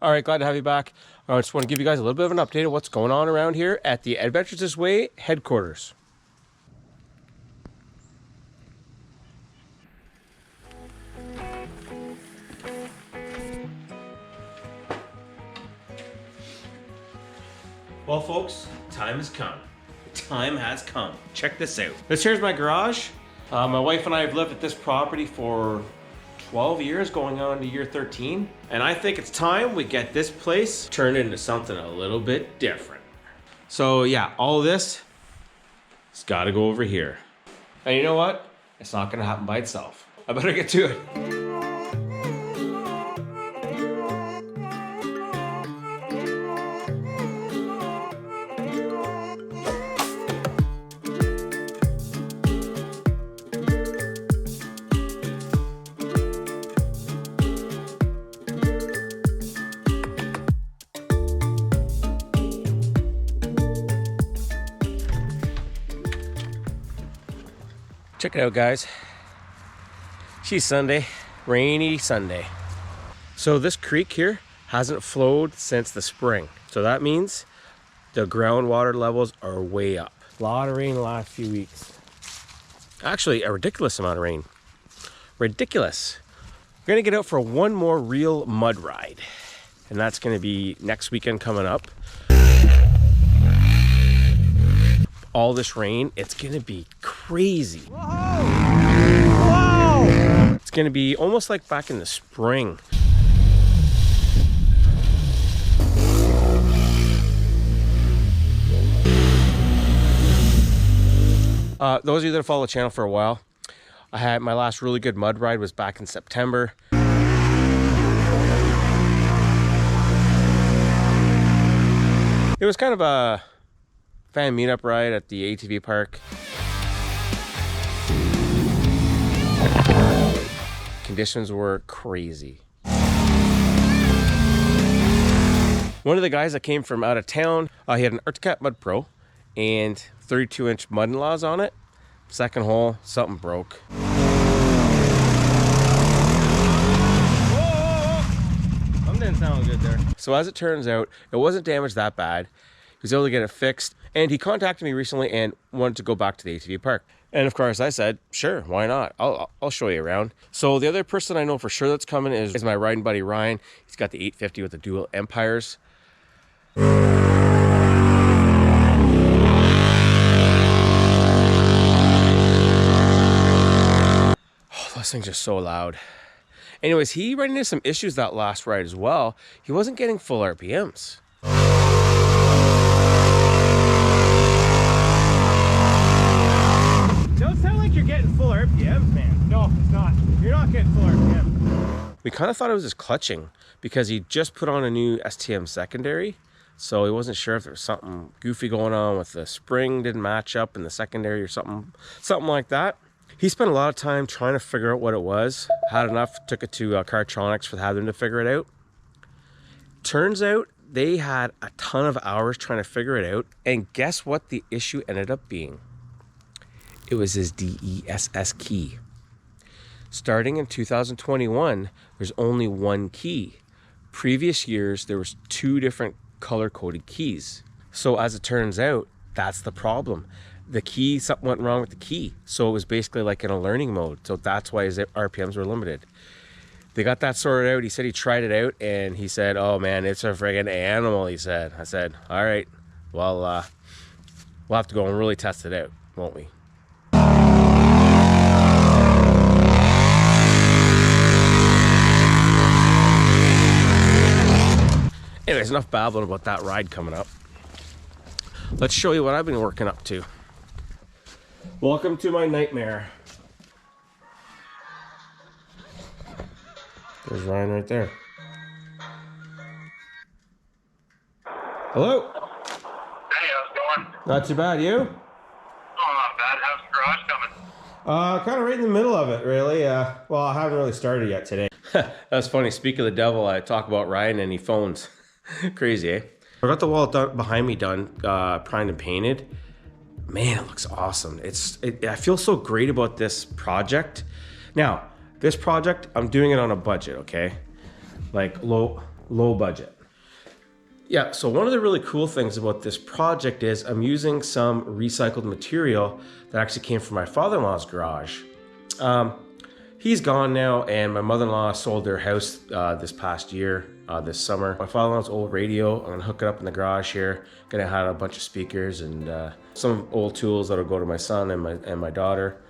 All right, glad to have you back. I just want to give you guys a little bit of an update of what's going on around here at the Adventures This Way headquarters. Well, folks, time has come. Time has come. Check this out. This here's my garage. My wife and I have lived at this property for 12 years, going on to year 13. And I think it's time we get this place turned into something a little bit different. So yeah, all of this, it's gotta go over here. And you know what? It's not gonna happen by itself. I better get to it. Check it out, guys. She's Sunday, rainy Sunday. So this creek here hasn't flowed since the spring. So that means the groundwater levels are way up. A lot of rain the last few weeks. Actually, a ridiculous amount of rain. Ridiculous. We're gonna get out for one more real mud ride. And that's gonna be next weekend coming up. All this rain, it's gonna be crazy. Whoa! Whoa! It's gonna be almost like back in the spring. Those of you that follow the channel for a while, I had my last really good mud ride was back in September. It was kind of a fan meetup ride at the ATV park. Conditions were crazy. One of the guys that came from out of town, he had an Arctic Mud Pro and 32-inch mud in-laws on it. Second hole, something broke. Whoa! Something didn't sound good there. So as it turns out, it wasn't damaged that bad. He was able to get it fixed, and he contacted me recently and wanted to go back to the ATV park. And of course I said, sure, why not? I'll show you around. So the other person I know for sure that's coming is my riding buddy Ryan. He's got the 850 with the dual Empires. Oh, those things are so loud. Anyways, he ran into some issues that last ride as well. He wasn't getting full RPMs. Don't sound like you're getting full RPMs, man. No, it's not. You're not getting full RPM. We kind of thought it was just clutching because he just put on a new STM secondary. So he wasn't sure if there was something goofy going on with the spring didn't match up in the secondary or something like that. He spent a lot of time trying to figure out what it was. Had enough, took it to Cartronics for having to figure it out. Turns out they had a ton of hours trying to figure it out. And guess what the issue ended up being? It was his DESS key. Starting in 2021, there's only one key. Previous years, there was 2 different color-coded keys. So as it turns out, that's the problem. The key, something went wrong with the key. So it was basically like in a learning mode. So that's why his RPMs were limited. They got that sorted out. He said he tried it out and he said, oh man, it's a friggin' animal, he said. I said, all right, well, we'll have to go and really test it out, won't we? Anyways, enough babbling about that ride coming up. Let's show you what I've been working up to. Welcome to my nightmare. There's Ryan right there. Hello? Hey, how's it going? Not too bad, you? Oh, not bad. How's the garage coming? Kind of right in the middle of it, really. Well, I haven't really started yet today. That's funny. Speak of the devil, I talk about Ryan and he phones. Crazy, eh? I got the wall done, behind me done, primed and painted. Man, it looks awesome. I feel so great about this project. Now, this project, I'm doing it on a budget, okay? Like low low budget. Yeah, so one of the really cool things about this project is I'm using some recycled material that actually came from my father-in-law's garage. He's gone now, and my mother-in-law sold their house this past year, this summer. My father-in-law's old radio, I'm gonna hook it up in the garage here. Gonna have a bunch of speakers and some old tools that'll go to my son and my daughter.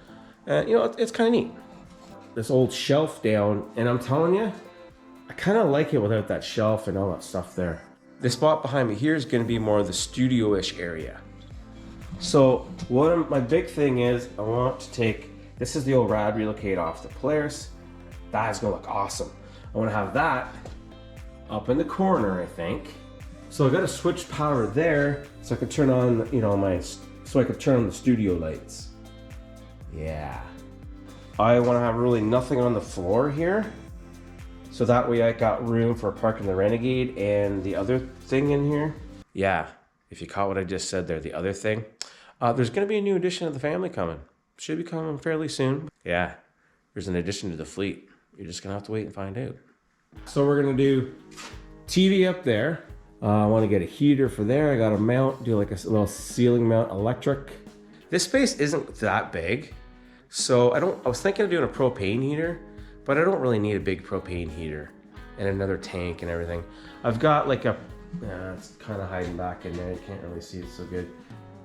You know, it's kind of neat. This old shelf down, and I'm telling you, I kind of like it without that shelf and all that stuff there. The spot behind me here is going to be more of the studio-ish area. So my big thing is I want to take, this is the old rad relocate off the Polaris. That is going to look awesome. I want to have that up in the corner, I think. So I got a switch power there so I can turn on, you know, so I could turn on the studio lights. Yeah. I want to have really nothing on the floor here. So that way I got room for parking the Renegade and the other thing in here. Yeah, if you caught what I just said there, the other thing. There's gonna be a new addition of the family coming. Should be coming fairly soon. Yeah, there's an addition to the fleet. You're just gonna have to wait and find out. So we're gonna do TV up there. I wanna get a heater for there. I gotta do like a little ceiling mount electric. This space isn't that big. So I was thinking of doing a propane heater, but I don't really need a big propane heater and another tank and everything. I've got like it's kind of hiding back in there. You can't really see it so good.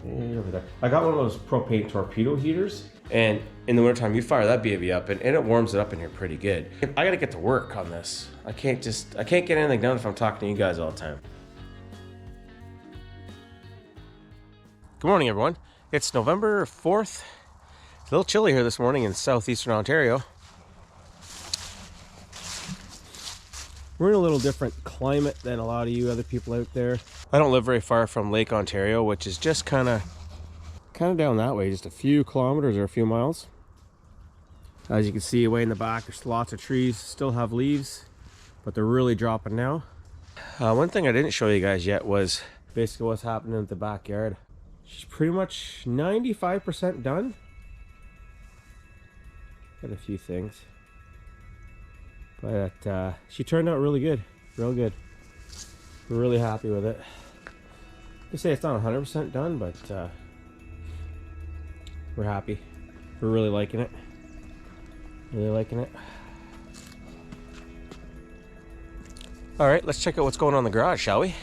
Over there. I got one of those propane torpedo heaters, and in the wintertime you fire that baby up and it warms it up in here pretty good. I gotta get to work on this. I can't get anything done if I'm talking to you guys all the time. Good morning, everyone. It's November 4th. It's a little chilly here this morning in southeastern Ontario. We're in a little different climate than a lot of you other people out there. I don't live very far from Lake Ontario, which is just kind of down that way, just a few kilometers or a few miles. As you can see away in the back, there's lots of trees, still have leaves, but they're really dropping now. One thing I didn't show you guys yet was basically what's happening in the backyard. She's pretty much 95% done. Got a few things. But she turned out really good, real good. We're really happy with it. I say it's not 100% done, but we're happy. We're really liking it. Really liking it. All right, let's check out what's going on in the garage, shall we?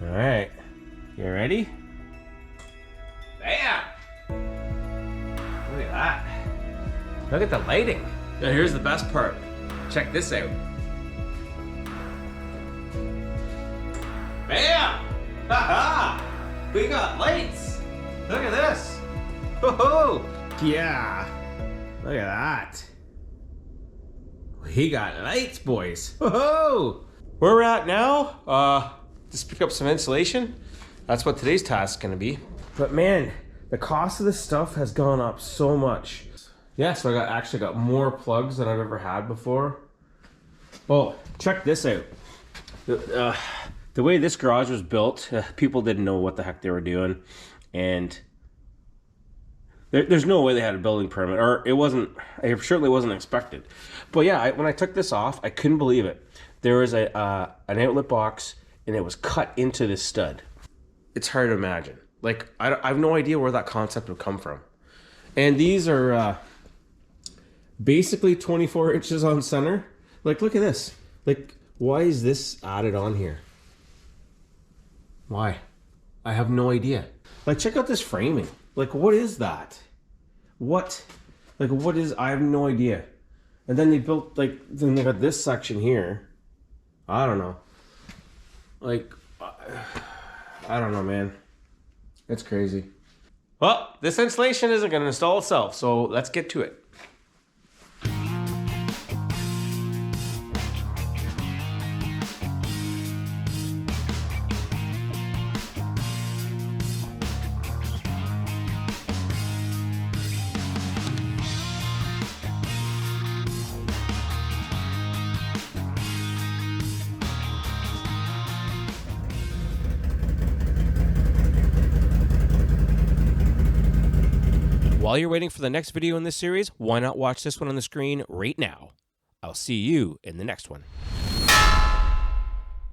All right. You ready? Bam! Look at that. Look at the lighting. Now here's the best part. Check this out. Bam! Ha-ha! We got lights! Look at this! Whoa! Yeah! Look at that. We got lights, boys. Whoa! Where we're at now, just pick up some insulation. That's what today's task is gonna be. But man, the cost of this stuff has gone up so much. Yeah, so I actually got more plugs than I've ever had before. Oh, check this out. The way this garage was built, people didn't know what the heck they were doing. And there's no way they had a building permit, or it certainly wasn't expected. But yeah, when I took this off, I couldn't believe it. There was an outlet box and it was cut into this stud. It's hard to imagine. Like, I have no idea where that concept would come from. And these are basically 24 inches on center. Like, look at this. Like, why is this added on here? Why? I have no idea. Like, check out this framing. Like, what is that? What is, I have no idea. And then they built, like, then they got this section here. I don't know. Like, I don't know, man. It's crazy. Well, this installation isn't going to install itself, so let's get to it. While you're waiting for the next video in this series, why not watch this one on the screen right now? I'll see you in the next one.